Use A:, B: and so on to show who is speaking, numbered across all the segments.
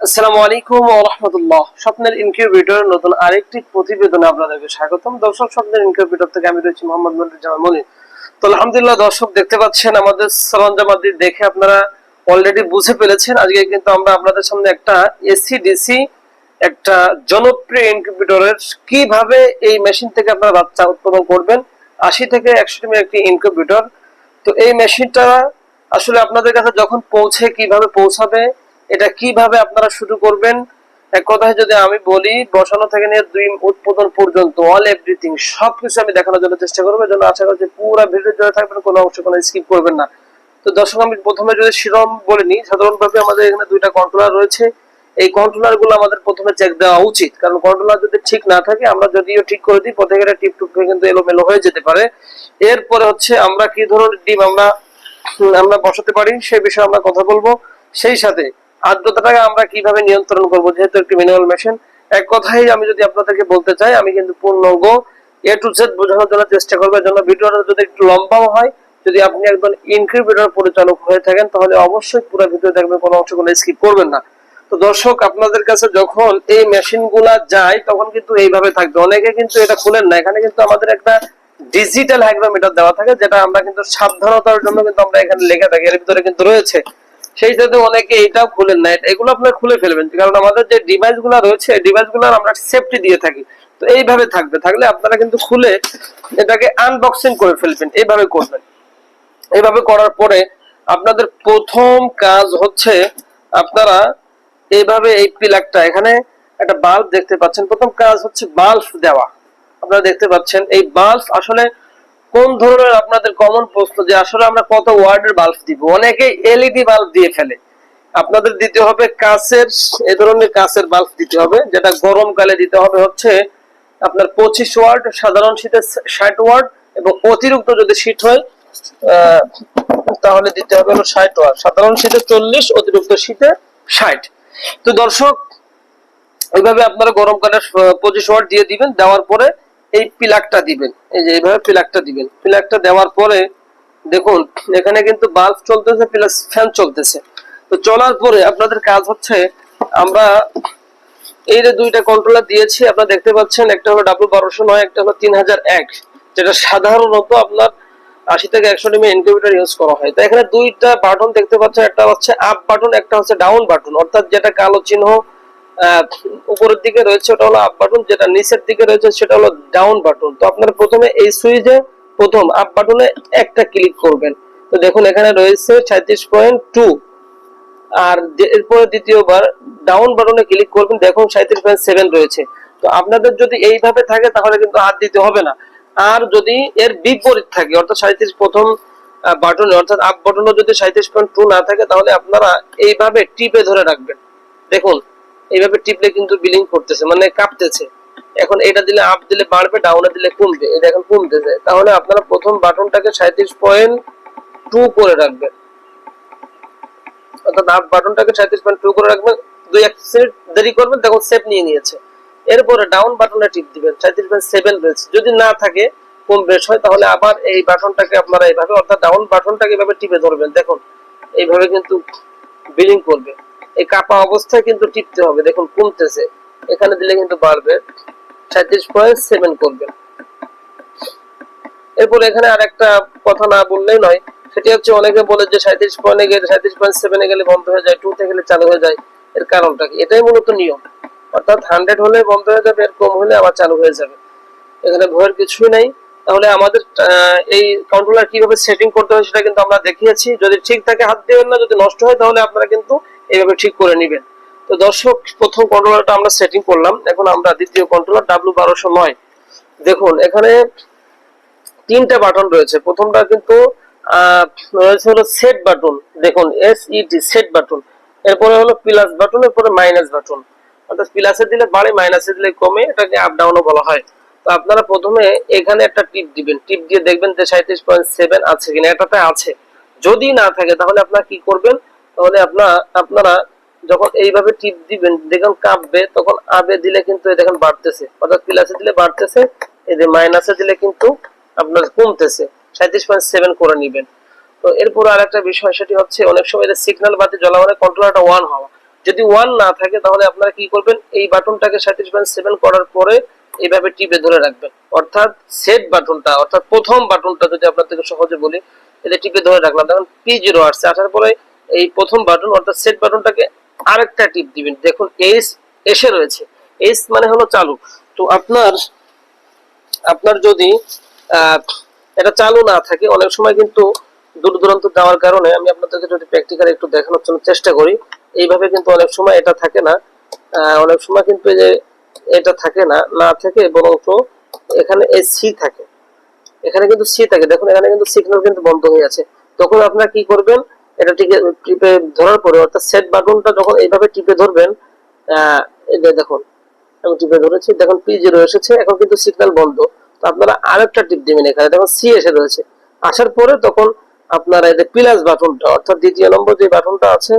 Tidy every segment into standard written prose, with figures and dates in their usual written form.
A: আসসালামু আলাইকুম ওয়া রাহমাতুল্লাহ। স্বপ্নের ইনকিউবেটর নতুন আরেকটি প্রতিবেদনে আপনাদেরকে স্বাগতম। দর্শক, স্বপ্নের ইনকিউবেটর থেকে আমি রয়েছি মোহাম্মদ মনিরুজ্জামান মনির। তো আলহামদুলিল্লাহ দর্শক, দেখতে পাচ্ছেন আমাদের সরঞ্জামাদি দেখে আপনারা অলরেডি বুঝে ফেলেছেন। আজকে কিন্তু আমরা আপনাদের সামনে একটা এসি ডিসি একটা জনপ্রিয় ইনকিউবেটরের কিভাবে এই মেশিন থেকে আপনারা বাচ্চা উৎপাদন করবেন, 80 থেকে 100 টিমের একটি ইনকিউবেটর। তো এই মেশিনটা আসলে আপনাদের কাছে যখন পৌঁছে কিভাবে পৌঁছাবে, এটা কিভাবে আপনারা শুরু করবেন, এক কথায় যদি আমি বলি বসানো থেকে নিয়ে দুই উৎপাদন পর্যন্ত অল এভরিথিং সবকিছু আমি দেখানোর জন্য চেষ্টা করবো। জন্য আশা করছি পুরো ভিডিও জুড়ে থাকবেন, কোনো অংশ কোনো স্কিপ করবেন না। তো দর্শক, আমি প্রথমে যদি শিরোম বলে নিই, সাধারণভাবে আমাদের এখানে দুইটা কন্ট্রোলার রয়েছে। এই কন্ট্রোলার গুলো আমাদের প্রথমে চেক দেওয়া উচিত, কারণ কন্ট্রোলার যদি ঠিক না থাকে, আমরা যদিও ঠিক করে দিই পথে গেলে টিপ টুপ কিন্তু এলোমেলো হয়ে যেতে পারে। এরপরে হচ্ছে আমরা কি ধরনের ডিম আমরা বসাতে পারি সে বিষয়ে আমরা কথা বলবো। সেই সাথে আর্দ্রতাটাকে আমরা কিভাবে নিয়ন্ত্রণ করবো, যেহেতু একটি ম্যানুয়াল মেশিন। এক কথাই আমি যদি আপনাদেরকে বলতে চাই, আমি কিন্তু পূর্ণাঙ্গ এ টু জেড বোঝানোর জন্য চেষ্টা করবো। এর জন্য ভিডিওটা যদি একটু লম্বাও হয়, যদি আপনি একজন ইনকিউবেটর পরিচালক হয়ে থাকেন, তাহলে অবশ্যই পুরো ভিডিও দেখবেন, কোনো অংশ কোনো স্কিপ করবেন না। তো দর্শক, আপনাদের কাছে যখন এই মেশিন গুলা যায় তখন কিন্তু এইভাবে থাকবে। অনেকে কিন্তু এটা খুলেন না। এখানে কিন্তু আমাদের একটা ডিজিটাল হাইগ্রোমিটার দেওয়া থাকে, যেটা আমরা কিন্তু সাবধানতার জন্য কিন্তু আমরা এখানে লেখা থাকি, এর ভিতরে কিন্তু রয়েছে। সেই সাথে অনেকে এটাও খুলেন না। এগুলো আপনারা খুলে ফেলবেন, কারণ আমাদের যে ডিভাইস গুলো রয়েছে এই ডিভাইস গুলো আমরা সেফটি দিয়ে থাকি। তো এইভাবে থাকলে আপনারা কিন্তু খুলে এটাকে আনবক্সিং করে ফেলবেন। এইভাবে করবেন। এইভাবে করার পরে আপনাদের প্রথম কাজ হচ্ছে, আপনারা এইভাবে এই প্লাগটা, এখানে একটা বাল্ব দেখতে পাচ্ছেন, প্রথম কাজ হচ্ছে বাল্ব দেওয়া। আপনারা দেখতে পাচ্ছেন এই বাল্ব আসলে কোন ধরনের, আপনাদের কমন প্রশ্ন যে আসলে আমরা কত ওয়াটের বাল্ব দিব। অনেকে এলইডি বাল্ব দিয়ে ফেলে। আপনাদের দিতে হবে কাচের, এই ধরনের কাচের বাল্ব দিতে হবে, যেটা গরমকালে দিতে হবে হচ্ছে আপনার 25 ওয়াট, সাধারণ শীতে 60 ওয়াট, এবং অতিরিক্ত যদি শীত হয় তাহলে দিতে হবে হলো 60 ওয়াট। সাধারণ শীতে 40, অতিরিক্ত শীতে 60। তো দর্শক, এইভাবে আপনারা গরমকালে 25 ওয়াট দিয়ে দিবেন। দেওয়ার পরে এই প্লাগটা দিবেন, এই যে এইভাবে প্লাগটা দিবেন। প্লাগটা দেওয়ার পরে দেখুন এখানে কিন্তু বাল্ব চলতেছে প্লাস ফ্যান চলতেছে। তো চলার পরে আপনাদের কাজ হচ্ছে, আমরা এই যে দুইটা কন্ট্রোলার দিয়েছি আপনারা দেখতে পাচ্ছেন, একটা হলো W1209, একটা হলো 3001, যেটা সাধারণত আপনার 80 থেকে 100 ডিএম ইনকিউবেটর ইউজ করা হয়। তো এখানে দুইটা বাটন দেখতে পাচ্ছেন, একটা হচ্ছে আপ বাটন, একটা হচ্ছে ডাউন বাটন। অর্থাৎ যেটা কালো চিহ্ন উপরের দিকে রয়েছে ওটা হলো আপ বাটন, যেটা নিচের দিকে রয়েছে সেটা হলো ডাউন বাটন। তো আপনারা প্রথমে এই সুইচে প্রথম আপ বাটনে একটা ক্লিক করবেন। তো দেখুন এখানে রয়েছে 37.2, আর এরপরে দ্বিতীয়বার ডাউন বাটনে ক্লিক করবেন, দেখুন 37.7 রয়েছে। তো আপনাদের যদি এইভাবে থাকে তাহলে কিন্তু হাত দিতে হবে না। আর যদি এর বিপরীত থাকে, অর্থাৎ 37 প্রথম বাটনে, অর্থাৎ আপ বাটনে যদি 37.2 না থাকে, তাহলে আপনারা এইভাবে টিপে ধরে রাখবেন। দেখুন এইভাবে টিপলে কিন্তু বিলিং করতেছে, মানে কাঁপতেছে। এখন এটা দিলে আপ দিলে বাড়বে, ডাউনে দিলে কমবে। এই দেখুন কমতেছে। তাহলে আপনারা প্রথম বাটনটাকে 37.2 করে রাখবেন, অর্থাৎ আপ বাটনটাকে 37.2 করে রাখবেন। 2-1 সেকেন্ড দেরি করবেন, দেখুন সেভ নিয়ে নিয়েছে। এরপরে ডাউন বাটনে টিপ দিবেন, 37.7 রয়েছে। যদি না থাকে, কম বেশ হয়, তাহলে আবার এই বাটনটাকে আপনারা এইভাবে, অর্থাৎ ডাউন বাটনটাকে এইভাবে টিপে ধরবেন। দেখুন এইভাবে কিন্তু বিলিং করবে। এই কাপা অবস্থায় কিন্তু টিপতে হবে। দেখুন কমতেছে, এখানে দিলে কিন্তু বাড়বে, 37.7 করবেন। এরপরে এখানে আরেকটা কথা না বললেই নয়, সেটি হচ্ছে অনেকে বলে যে 37.7 গেলে বন্ধ হয়ে যায়, 2 তে গেলে চালু হয়ে যায়। এর কারণটা কি? এটাই মূলত নিয়ম। অর্থাৎ 100 হলে বন্ধ হয়ে যাবে, এর কম হলে আবার চালু হয়ে যাবে। এখানে ভয়ের কিছুই নাই। তাহলে আমাদের এই কন্ট্রোলার কিভাবে সেটিং করতে হয় সেটা কিন্তু আমরা দেখিয়েছি। যদি ঠিক থাকে হাত দিবেন না, যদি নষ্ট হয় তাহলে আপনারা কিন্তু এইভাবে ঠিক করে নেবেন। তো দর্শক, প্রথম কন্ট্রোলারটা আমরা সেটিং করলাম। এখন আমরা দ্বিতীয় কন্ট্রোলার W1209, দেখুন এখানে তিনটা বাটন রয়েছে। প্রথমটা কিন্তু রয়েছে হলো সেট বাটন, দেখুন SET সেট বাটন। এরপরে হলো প্লাস বাটন, এরপরে মাইনাস বাটন। অর্থাৎ প্লাসে দিলে বাড়ে, মাইনাসে দিলে কমে, এটাকে আপ ডাউনও বলা হয়। তো আপনারা প্রথমে এখানে একটা টিপ দিবেন। টিপ দিয়ে দেখবেন যে 37.7 আছে কিনা, এটাতে আছে। যদি না থাকে তাহলে আপনারা কি করবেন, তাহলে আপনারা যখন এইভাবে টিপ দিবেন দেখুন কাঁপবে, তখন আবে দিলে কিন্তু দেখেন বাড়তেছে, অর্থাৎ প্লাসে দিলে বাড়তেছে, এই যে মাইনাসে দিলে কিন্তু আপনার কমতেছে। 37.7 করে নেবেন। তো এরপর আরেকটা বিষয়, সেটি হচ্ছে অনেক সময় সিগন্যাল বাতি জ্বলা মানে কন্ট্রোলারটা অন হওয়া। যদি 1 না থাকে তাহলে আপনারা কি করবেন, এই বাটনটাকে 37.7 করার পরে এইভাবে টিপে ধরে রাখবেন, অর্থাৎ সেট বাটনটা, অর্থাৎ প্রথম বাটনটা যদি আপনাদেরকে সহজে বলি, এটা টিপে ধরে রাখলাম, দেখুন P0 আসছে, আসার পরে এই প্রথম বাটন অর্থাৎ সেট বাটনটাকে আরেকটা টিপ দিবেন, দেখুন এস এসে রয়েছে, এস মানে হলো চালু। তো আপনার যদি এটা চালু না থাকে, অনেক সময় কিন্তু দূর দূরান্ত যাওয়ার কারণে, আমি আপনাদেরকে যদি প্র্যাকটিক্যালি একটু দেখানোর জন্য চেষ্টা করি, এইভাবে কিন্তু অনেক সময় এটা থাকে না, অনেক সময় কিন্তু এই যে এটা থাকে না, না থেকে বরঞ্চ এখানে এই সি থাকে, এখানে কিন্তু সি থাকে, দেখুন এখানে কিন্তু সিগন্যাল কিন্তু বন্ধ হয়ে আছে। তখন আপনারা কি করবেন, এটা টিপে ধরার পরে অর্থাৎ সেট বাটনটা যখন এইভাবে টিপে ধরবেন, এই যে দেখুন আমি টিপে ধরেছি, দেখুন P0 এসেছে, এখন কিন্তু সিগন্যাল বন্ধ। তো আপনারা আরেকটা টিপ দিবেন, এখানে দেখুন সি এসে রয়েছে, আসার পরে তখন আপনারা এই যে প্লাস বাটনটা অর্থাৎ দ্বিতীয় নম্বর যে বাটনটা আছে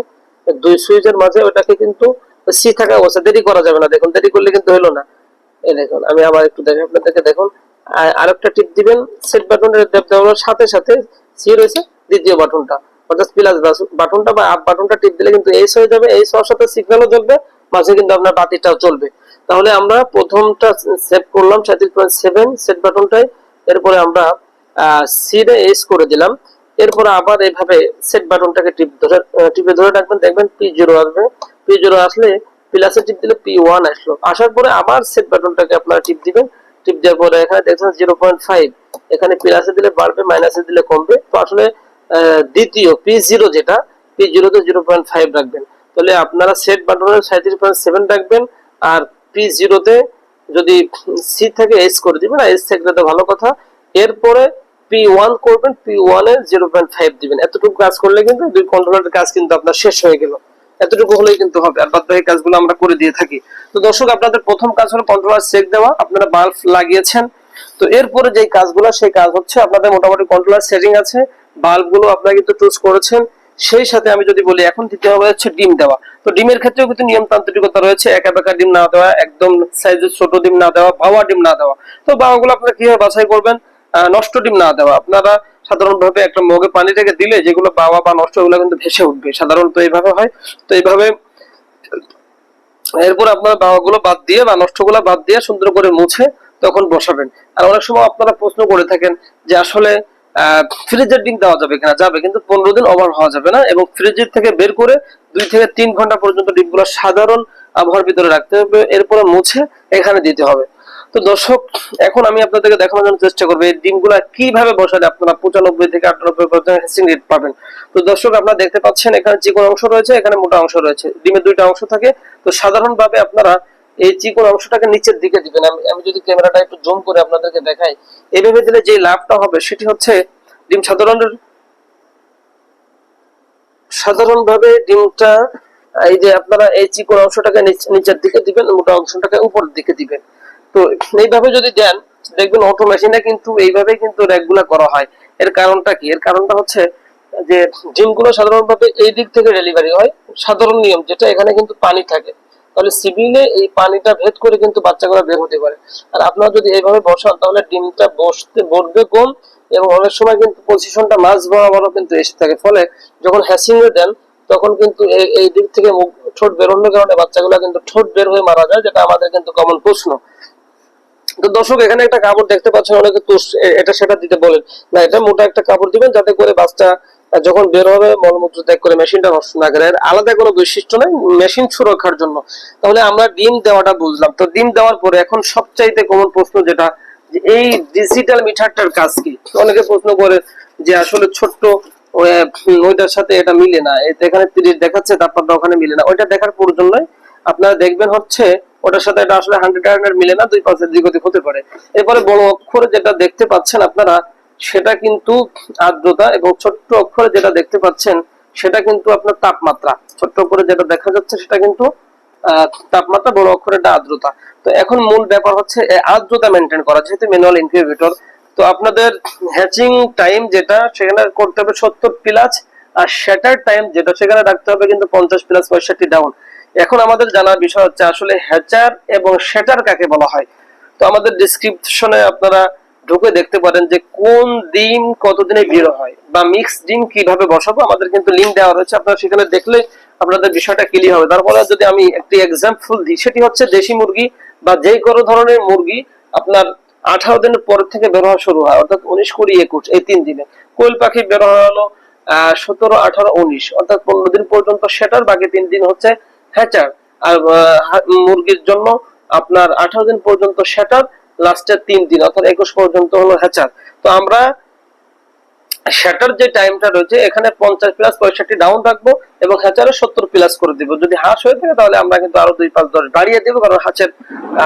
A: দুই সুইচের মাঝে, ওটাকে কিন্তু সি থাকা অবস্থা, দেরি করা যাবে না, দেখুন দেরি করলে কিন্তু হলো না। এই দেখুন আমি আবার একটু দেখাই আপনাদেরকে, দেখুন আরেকটা টিপ দিবেন, সেট বাটনের দেওয়ার সাথে সাথে সি রয়েছে দ্বিতীয় বাটনটা অর্থাৎ প্লাস বাটনটা বা আপ বাটনটা টিপ দিলে কিন্তু এইচ হয়ে যাবে, এইচ হওয়ার সাথে সিগন্যালও জ্বলবে, মাঝে কিন্তু আপনার বাতিটাও চলবে। তাহলে আমরা প্রথমটা সেভ করলাম 37.7 সেট বাটনটাই, এরপরে আমরা সি রে এইচ করে দিলাম, এরপরে আবার এইভাবে সেট বাটনটাকে টিপে ধরে রাখবেন, দেখবেন P0 আসবে, P0 আসলে প্লাসে টিপ দিলে P1 আসলো, আসার পরে আবার সেট বাটনটাকে আপনারা টিপ দিবেন, টিপ দেওয়ার পরে এখানে দেখছেন 0.5, এখানে প্লাসে দিলে বাড়বে, মাইনাসে দিলে কমবে। তো আসলে দ্বিতীয় P0 যেটা, P0 তে 0.5 রাখবেন, তাহলে আপনারা সেট বাটনের 37.7 রাখবেন, আর P0 তে যদি সি থেকে এস করে দিবেন, এস থেকে তো ভালো কথা, এরপরে P1 করবেন, P1 এ 0.5 দিবেন, এতটুকু কাজ করলে কিন্তু দুই কন্ট্রোলারের কাজ কিন্তু আপনার শেষ হয়ে গেল, এতটুকু হলেই কিন্তু হবে, আর বাদ বাকি কাজগুলো আমরা করে দিয়ে থাকি। তো দর্শক আপনাদের প্রথম কাজ হলো কন্ট্রোলার চেক দেওয়া, আপনারা বাল্ব লাগিয়েছেন, তো এরপরে যে কাজগুলো, সেই কাজ হচ্ছে আপনাদের মোটামুটি কন্ট্রোলার সেটিং আছে, বাল্বগুলো আপনারা কিন্তু চুজ করেছেন, সেই সাথে আমি যদি বলি এখন দিতে হবে হচ্ছে ডিম দেওয়া। তো ডিমের ক্ষেত্রেও কিন্তু নিয়মতান্ত্রিকতা রয়েছে, একা বেকা ডিম না দেওয়া, একদম সাইজের ছোট ডিম না দেওয়া, বাওয়া ডিম না দেওয়া। তো বাওয়াগুলো আপনারা কিভাবে বাছাই করবেন, নষ্ট ডিম না দেওয়া, আপনারা সাধারণভাবে একটা মগে পানি থেকে দিলে যেগুলো বাওয়া বা নষ্ট, ওগুলো কিন্তু ভেসে উঠবে, সাধারণত এইভাবে হয়। তো এইভাবে এরপর আপনারা বাওয়াগুলো বাদ দিয়ে বা নষ্টগুলো বাদ দিয়ে সুন্দর করে মুছে তখন বসাবেন। আর অনেক সময় আপনারা প্রশ্ন করে থাকেন যে আসলে ফ্রিজের ডিম দেওয়া যাবে কিনা, যাবে, কিন্তু 15 দিন ওভার হওয়া যাবে না, এবং ফ্রিজের থেকে বের করে 2 থেকে 3 ঘন্টা পর্যন্ত ডিমগুলো সাধারণ আবহাওয়ার ভিতরে রাখতে হবে, এরপরে মুছে এখানে দিতে হবে। তো দর্শক এখন আমি আপনাদেরকে দেখানোর জন্য চেষ্টা করবো এই ডিমগুলা কিভাবে বসালে আপনারা 95 থেকে 98% হ্যাচিং রেট পাবেন। তো দর্শক আপনারা দেখতে পাচ্ছেন এখানে চিকন অংশ রয়েছে, এখানে মোটা অংশ রয়েছে, ডিমের দুইটা অংশ থাকে। তো সাধারণভাবে আপনারা এই চিকন অংশটাকে নিচের দিকে দিবেন, আমি যদি ক্যামেরাটা একটু জুম করে আপনাদেরকে দেখাই, এইভাবে দিলে যে লাভটা হবে সেটি হচ্ছে ডিম সাধারণভাবে ডিমটা এই যে আপনারা এই চিকন অংশটাকে নিচের দিকে দিবেন, মোটা অংশটাকে উপরের দিকে দিবেন। তো এইভাবে যদি দেন দেখবেন অটো মেশিনে কিন্তু এইভাবে কিন্তু র্যাকগুলা করা হয়। এর কারণটা কি, এর কারণটা হচ্ছে যে ডিমগুলো সাধারণভাবে এই দিক থেকে ডেলিভারি হয়, সাধারণ নিয়ম যেটা, এখানে কিন্তু পানি থাকে, তাহলে সিভিলে এই পানিটা ভেদ করে কিন্তু বাচ্চাগুলো বের হতে পারে। আর আপনারা যদি এইভাবে বসান তাহলে ডিমটা বসবে কম, এবং অনেক সময় কিন্তু পজিশনটা মাছ বরাবরও কিন্তু এসে থাকে, ফলে যখন হ্যাচিং এ দেন তখন কিন্তু এই দিক থেকে মুখ ঠোঁট বেরোনোর কারণে বাচ্চাগুলো কিন্তু ঠোঁট বের হয়ে মারা যায়, যেটা আমাদের কিন্তু কমন প্রশ্ন। তো দর্শক এখানে একটা কাপড় দেখতে পাচ্ছেন, অনেকে তো এটা সেটা দিতে বলেন না, এটা মোটা একটা কাপড় দিবেন যাতে করে বাচ্চা যখন বের হবে মলমূত্র ত্যাগ করে মেশিনটা নষ্ট না করে, আলাদা কোনো বৈশিষ্ট্য নেই, মেশিন সুরক্ষার জন্য। তাহলে আমরা ডিম দেওয়াটা বুঝলাম, তো ডিম দেওয়ার পরে এখন সবচাইতে কমন প্রশ্ন যেটা, যে এই ডিজিটাল মিটারটার কাজ কি। অনেকে প্রশ্ন করে যে আসলে ছোট্ট ওইটার সাথে এটা মিলে না, এখানে 30 দেখাচ্ছে, তারপরটা ওখানে মিলে না, ওইটা দেখার প্রয়োজন নয়। আপনারা দেখবেন হচ্ছে ওটার সাথে এটা আসলে 100 আয়রনের মিলে না, 2% দিক ওদিক হতে পারে। এরপরে বড় অক্ষরে যেটা দেখতে পাচ্ছেন আপনারা, সেটা কিন্তু আর্দ্রতা, এবং ছোট্ট অক্ষরে যেটা দেখতে পাচ্ছেন সেটা কিন্তু আপনার তাপমাত্রা। ছোট্ট অক্ষরে যেটা দেখা যাচ্ছে সেটা কিন্তু তাপমাত্রা, বড় অক্ষরে এটা আর্দ্রতা। তো এখন মূল ব্যাপার হচ্ছে আর্দ্রতা মেনটেন করা, যেহেতু ম্যানুয়াল ইনকিউবেটর। তো আপনাদের হ্যাচিং টাইম যেটা সেখানে করতে হবে 70 প্লাস, আর শ্যাটার টাইম যেটা সেখানে রাখতে হবে কিন্তু 50 প্লাস 65 ডাউন। এখন আমাদের জানার বিষয় হচ্ছে আসলে হ্যাচার এবং শ্যাটার কাকে বলা হয়। তো আমাদের ডেসক্রিপশনে আপনারা ঢুকে দেখতে পারেন যে কোন ডিম কতদিনে বের হয়, বা মিক্স ডিম কিভাবে বসাবো, আমাদের কিন্তু লিংক দেওয়া রয়েছে, আপনারা সেখানে দেখলে আপনাদের বিষয়টা ক্লিয়ার হবে। তারপরে যদি আমি একটি এক্সাম্পল দিই, সেটি হচ্ছে দেশি মুরগি বা যে কোনো ধরনের মুরগি আপনার 18 দিনের পর থেকে বের হওয়া শুরু হয়, অর্থাৎ 19, 20, 21 এই 3 দিনে। কোয়েল পাখি বের হলো 17, 18, 19, অর্থাৎ 15 দিন পর্যন্ত সেটার, বাকি 3 দিন হচ্ছে হ্যাচার। আর মুরগির জন্য আপনার 18 দিন পর্যন্ত সেটার, লাস্টের 3 দিন অর্থাৎ 21 পর্যন্ত হলো হ্যাচার। তো আমরা সেটার যে টাইমটা রয়েছে এখানে 50 প্লাস 65 ডাউন রাখবো এবং হ্যাচারে 70 প্লাস করে দিব। যদি হাঁস হয়ে থাকে তাহলে আমরা কিন্তু আরো 2, 5, 10 বাড়িয়ে দেবো, কারণ হাঁসের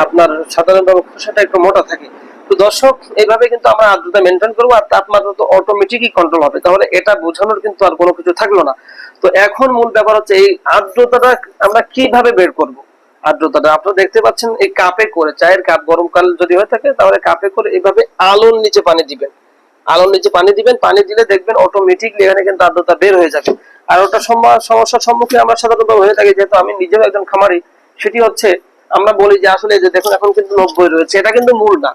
A: আপনার সাধারণভাবে খোসাটা একটু মোটা থাকে। তো দর্শক, এইভাবে কিন্তু আমরা আর্দ্রতা মেনটেন করবো, আর তাপমাত্রা তো অটোমেটিকই কন্ট্রোল হবে। তাহলে এটা বোঝানোর কিন্তু আর কোনো কিছু থাকলো না। তো এখন মূল ব্যাপার হচ্ছে এই আর্দ্রতাটা আমরা কিভাবে বের করব। আর্দ্রতাটা আপনারা দেখতে পাচ্ছেন, এই কাপে করে, চায়ের কাপ গরমকাল যদি হয়ে থাকে তাহলে কাপে করে এইভাবে আলোর নিচে পানি দিবেন। আলোর নিচে পানি দিবেন, পানি দিলে দেখবেন অটোমেটিকলি এখানে কিন্তু আর্দ্রতা বের হয়ে যাবে। আর ওটা সমস্যার সম্মুখীন আমরা সাধারণত হয়ে থাকি, যেহেতু আমি নিজেও একজন খামারি। সেটি হচ্ছে, আমরা বলি যে আসলে যে দেখুন এখন কিন্তু 90 রয়েছে, এটা কিন্তু মূল না।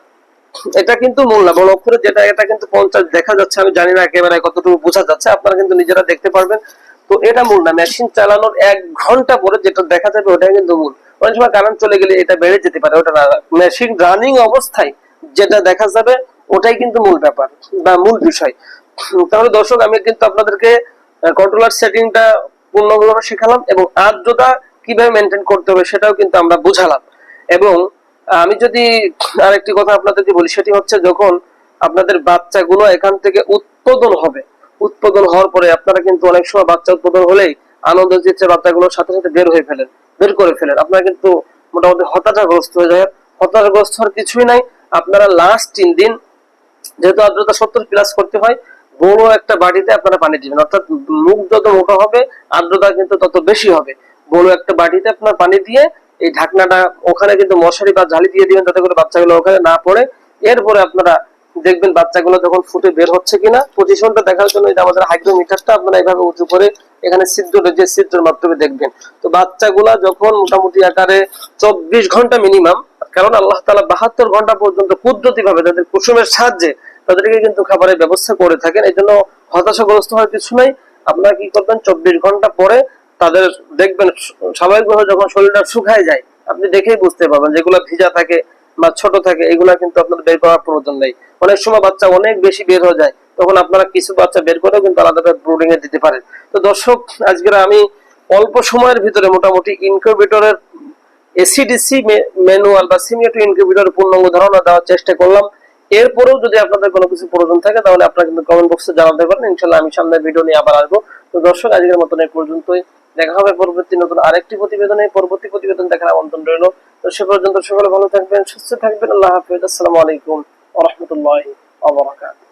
A: এটা কিন্তু মূল না, বড় অক্ষরে যেটা, এটা কিন্তু 50 দেখা যাচ্ছে। আমি জানি না একেবারে কতটুকু বোঝা যাচ্ছে, আপনারা কিন্তু নিজেরা দেখতে পারবেন। তো এটা মূল না, মেশিন চালানোর 1 ঘন্টা পরে যেটা দেখা যাবে ওটাই কিন্তু মূল। অনেক সময় কারেন্ট চলে গেলে এটা বেড়ে যেতে পারে, ওটা না। মেশিন রানিং অবস্থায় যেটা দেখা যাবে ওটাই কিন্তু মূল ব্যাপার বা মূল বিষয়। তাহলে দর্শক, আমি কিন্তু আপনাদেরকে কন্ট্রোলার সেটিংটা পূর্ণভাবে শেখালাম এবং আর্দ্রতা কিভাবে মেনটেন করতে হবে সেটাও কিন্তু আমরা বুঝালাম। এবং আমি যদি আরেকটি কথা আপনাদেরকে বলি, সেটি হচ্ছে যখন আপনাদের বাচ্চাগুলো এখান থেকে উৎপাদন হবে, উৎপাদন হওয়ার পরে আপনারা কিন্তু অনেক সময় বাচ্চা উৎপাদন হলেই আনন্দ চিত্রে বাচ্চাগুলোর সাথে সাথে বের করে ফেলেন। আপনারা কিন্তু মোটামুটি হতাশাগ্রস্ত হয়ে যায়। হতাশাগ্রস্ত হওয়ার কিছুই নাই। আপনারা লাস্ট 3 দিন, যেহেতু আর্দ্রতা 70 প্লাস করতে হয়, বড় একটা বাটিতে আপনারা পানি দিবেন। অর্থাৎ মুখ যত মোটা হবে আর্দ্রতা কিন্তু তত বেশি হবে। বড় একটা বাটিতে আপনার পানি দিয়ে এই ঢাকনাটা ওখানে কিন্তু মশারি বা জালি দিয়ে দিবেন, যাতে করে বাচ্চাগুলো ওখানে না পড়ে। এরপরে আপনারা দেখবেন বাচ্চাগুলো যখন ফুটে বের হচ্ছে কিনা, পজিশনটা দেখার জন্য এটা আমাদের হাইগ্রোমিটারটা আপনারা এইভাবে উঁচু করে এখানে ছিদ্র রয়েছে, ছিদ্রের মাধ্যমে দেখবেন। তো বাচ্চাগুলা যখন মোটামুটি আকারে 24 ঘন্টা মিনিমাম, কারণ আল্লাহ তাআলা 72 ঘন্টা পর্যন্ত কুদরতি ভাবে তাদের কুসুমের সাহায্যে তাদেরকে কিন্তু খাবারের ব্যবস্থা করে থাকেন। এই জন্য হতাশাগ্রস্ত হওয়ার কিছু নাই। আপনারা কি করবেন, 24 ঘন্টা পরে তাদের দেখবেন স্বাভাবিকভাবে যখন শরীরটা শুকায় যায়, আপনি দেখেই বুঝতে পারবেন, যেগুলো ভিজা থাকে বা ছোট থাকে এগুলা কিন্তু আপনার বের করার প্রয়োজন নেই। অনেক সময় বাচ্চা অনেক বেশি বের হয়ে যায়, তখন আপনারা কিছু বাচ্চা বের করেও কিন্তু আলাদাভাবে ব্রুডিং এ দিতে পারেন। তো দর্শক, আজকের আমি অল্প সময়ের ভিতরে মোটামুটি ইনকিউবেটরের এসিডিসি ম্যানুয়াল বা সেমি অটো ইনকিউবেটরের পূর্ণাঙ্গ ধারণা দেওয়ার চেষ্টা করলাম। এরপরেও যদি আপনাদের কোনো কিছু প্রয়োজন থাকে তাহলে আপনারা কিন্তু কমেন্ট বক্সে জানাতে পারেন। ইনশাআল্লাহ আমি সামনের ভিডিও নিয়ে আবার আসবো। তো দর্শক, আজকের মতন এই পর্যন্তই। দেখা হবে পরবর্তী নতুন আরেকটি প্রতিবেদনে। পরবর্তী প্রতিবেদন দেখার আমন্ত্রণ রইল। তো সে পর্যন্ত সকলে ভালো থাকবেন, সুস্থ থাকবেন। আল্লাহ হাফেজ। আসসালামু আলাইকুম ওয়া রাহমাতুল্লাহি ওয়া বারাকাতুহু।